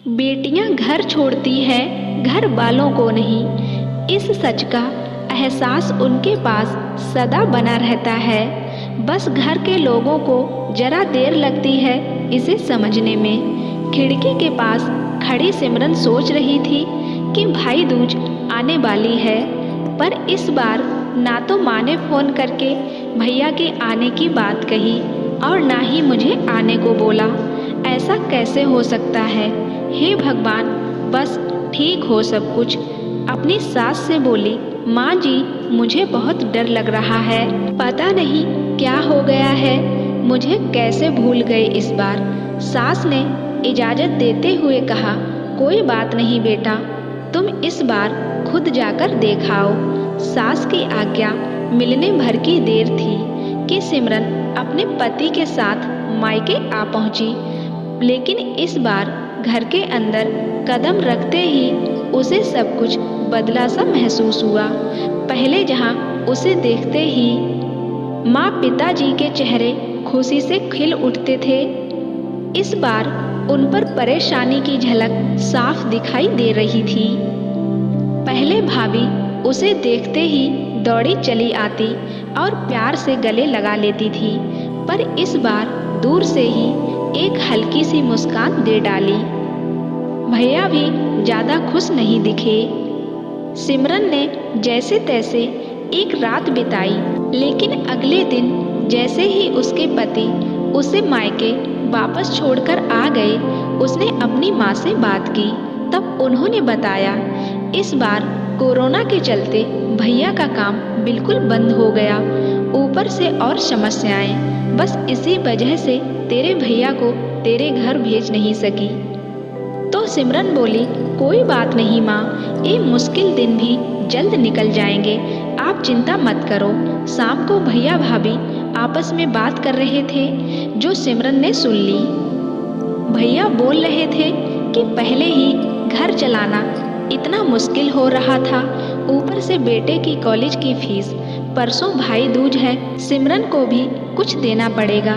बेटियां घर छोड़ती हैं घर वालों को नहीं। इस सच का एहसास उनके पास सदा बना रहता है। बस घर के लोगों को जरा देर लगती है इसे समझने में। खिड़की के पास खड़ी सिमरन सोच रही थी कि भाई दूज आने वाली है, पर इस बार ना तो माँ ने फ़ोन करके भैया के आने की बात कही और ना ही मुझे आने को बोला। ऐसा कैसे हो सकता है? हे भगवान, बस ठीक हो सब कुछ। अपनी सास से बोली, माँ जी मुझे बहुत डर लग रहा है, पता नहीं क्या हो गया है, मुझे कैसे भूल गए इस बार। सास ने इजाज़त देते हुए कहा, कोई बात नहीं बेटा, तुम इस बार खुद जाकर देख आओ। सास की आज्ञा मिलने भर की देर थी कि सिमरन अपने पति के साथ मायके आ पहुंची, लेकिन इस बार घर के अंदर कदम रखते ही उसे सब कुछ बदला सा महसूस हुआ। पहले जहां उसे देखते ही माँ पिताजी के चेहरे खुशी से खिल उठते थे, इस बार उन पर परेशानी की झलक साफ दिखाई दे रही थी। पहले भाभी उसे देखते ही दौड़ी चली आती और प्यार से गले लगा लेती थी, पर इस बार दूर से ही एक हल्की सी मुस्कान दे डाली। भैया भी ज़्यादा खुश नहीं दिखे। सिमरन ने जैसे तैसे एक रात बिताई, लेकिन अगले दिन जैसे ही उसके पति उसे मायके वापस छोड़कर आ गए, उसने अपनी माँ से बात की। तब उन्होंने बताया, इस बार कोरोना के चलते भैया का काम बिल्कुल बंद हो गया, ऊपर से और समस्याएं, बस इसी वजह से तेरे भैया को तेरे घर भेज नहीं सकी। तो सिमरन बोली, कोई बात नहीं माँ, ये मुश्किल दिन भी जल्द निकल जाएंगे, आप चिंता मत करो। शाम को भैया भाभी आपस में बात कर रहे थे, जो सिमरन ने सुन ली। भैया बोल रहे थे कि पहले ही घर चलाना इतना मुश्किल हो रहा था, ऊपर से बेटे की कॉलेज की फीस, परसों भाई दूज है, सिमरन को भी कुछ देना पड़ेगा।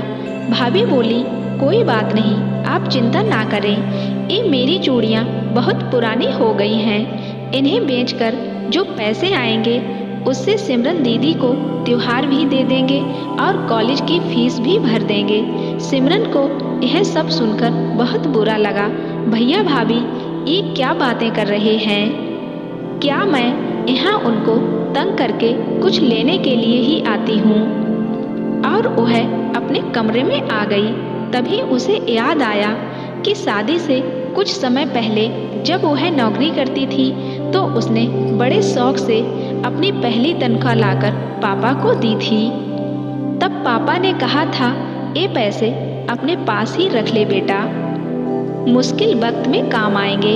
भाभी बोली, कोई बात नहीं, आप चिंता ना करें, ये मेरी चूड़ियाँ बहुत पुरानी हो गई हैं, इन्हें बेचकर जो पैसे आएंगे उससे सिमरन दीदी को त्योहार भी दे देंगे और कॉलेज की फीस भी भर देंगे। सिमरन को यह सब सुनकर बहुत बुरा लगा। भैया भाभी ये क्या बातें कर रहे हैं? क्या मैं यहाँ उनको तंग करके कुछ लेने के लिए ही आती हूँ? और वह अपने कमरे में आ गई। तभी उसे याद आया कि शादी से कुछ समय पहले जब वह नौकरी करती थी तो उसने बड़े शौक से अपनी पहली तनख्वाह लाकर पापा को दी थी। तब पापा ने कहा था, ये पैसे अपने पास ही रख ले बेटा, मुश्किल वक्त में काम आएंगे।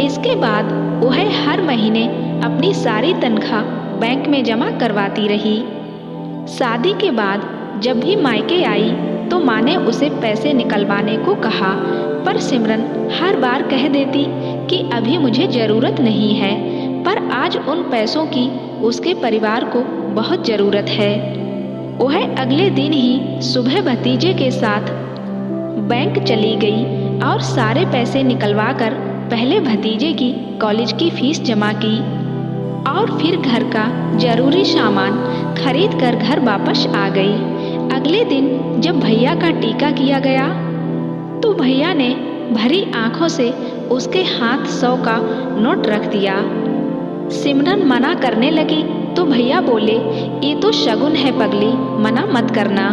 इसके बाद वह हर महीने अपनी सारी तनख्वाह बैंक में जमा करवाती रही। शादी के बाद जब भी मायके आई तो माँ ने उसे पैसे निकलवाने को कहा, पर सिमरन हर बार कह देती कि अभी मुझे ज़रूरत नहीं है, पर आज उन पैसों की उसके परिवार को बहुत ज़रूरत है। वह अगले दिन ही सुबह भतीजे के साथ बैंक चली गई और सारे पैसे निकलवाकर पहले भतीजे की कॉलेज की फीस जमा की और फिर घर का जरूरी सामान खरीद कर घर वापस आ गई। अगले दिन जब भैया का टीका किया गया तो भैया ने भरी आंखों से उसके हाथ 100 का नोट रख दिया। सिमरन मना करने लगी तो भैया बोले, ये तो शगुन है पगली, मना मत करना।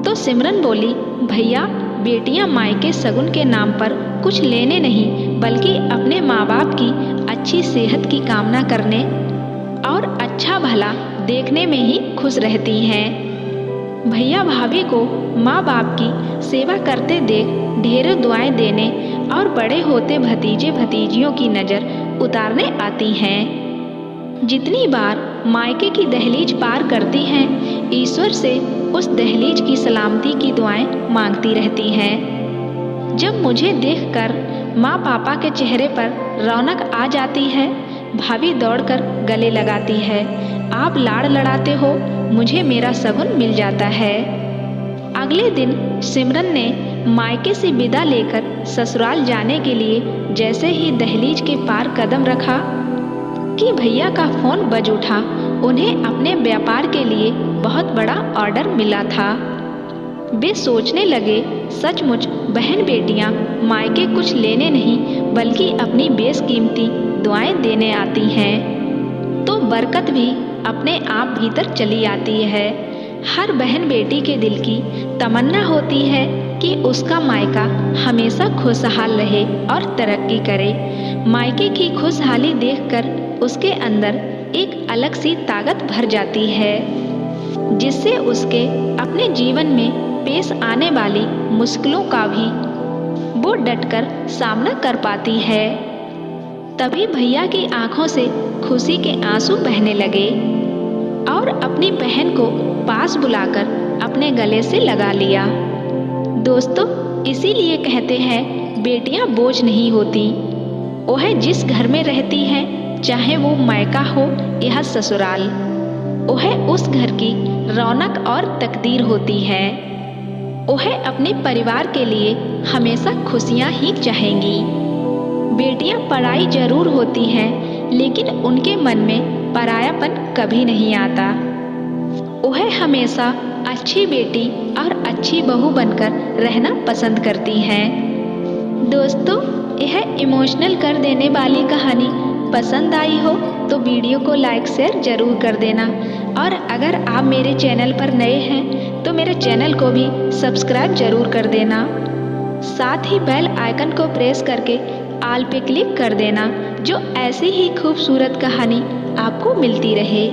तो सिमरन बोली, भैया बेटियां मायके शगुन के नाम पर कुछ लेने नहीं बल्कि अपने माँ बाप की अच्छी सेहत की कामना करने और अच्छा भला देखने में ही खुश रहती हैं। भैया भाभी को माँ बाप की सेवा करते देख ढेरों दुआएं देने और बड़े होते भतीजे भतीजियों की नज़र उतारने आती हैं। जितनी बार मायके की दहलीज पार करती हैं, ईश्वर से उस दहलीज की सलामती की दुआएं मांगती रहती हैं। जब मुझे देखकर माँ पापा के चेहरे पर रौनक आ जाती है, भाभी दौड़कर गले लगाती है, आप लाड़ लड़ाते हो, मुझे मेरा शगुन मिल जाता है। अगले दिन सिमरन ने मायके से विदा लेकर ससुराल जाने के लिए जैसे ही दहलीज के पार कदम रखा कि भैया का फोन बज उठा। उन्हें अपने व्यापार के लिए बहुत बड़ा ऑर्डर मिला था। वे सोचने लगे, सचमुच बहन बेटियां मायके कुछ लेने नहीं बल्कि अपनी बेशकीमती दुआएं देने आती हैं, तो बरकत भी अपने आप भीतर चली आती है। हर बहन बेटी के दिल की तमन्ना होती है कि उसका मायका हमेशा खुशहाल रहे और तरक्की करे। मायके की खुशहाली देखकर उसके अंदर एक अलग सी ताकत भर जाती है, जिससे उसके अपने जीवन में पेश आने वाली मुश्किलों का भी वो डटकर सामना कर पाती है। तभी भैया की आंखों से खुशी के आंसू बहने लगे और अपनी बहन को पास बुलाकर अपने गले से लगा लिया। दोस्तों, इसीलिए कहते हैं बेटियां बोझ नहीं होती। वह जिस घर में रहती हैं, चाहे वो मायका हो या ससुराल, वह उस घर की रौनक और तकदीर होती है। वह अपने परिवार के लिए हमेशा खुशियां ही चाहेंगी। बेटियां पराई जरूर होती हैं, लेकिन उनके मन में परायापन कभी नहीं आता। वह हमेशा अच्छी बेटी और अच्छी बहू बनकर रहना पसंद करती हैं। दोस्तों, यह इमोशनल कर देने वाली कहानी पसंद आई हो तो वीडियो को लाइक शेयर जरूर कर देना, और अगर आप मेरे चैनल पर नए हैं तो मेरे चैनल को भी सब्सक्राइब जरूर कर देना। साथ ही बेल आइकन को प्रेस करके ऑल पे क्लिक कर देना, जो ऐसी ही खूबसूरत कहानी आपको मिलती रहे।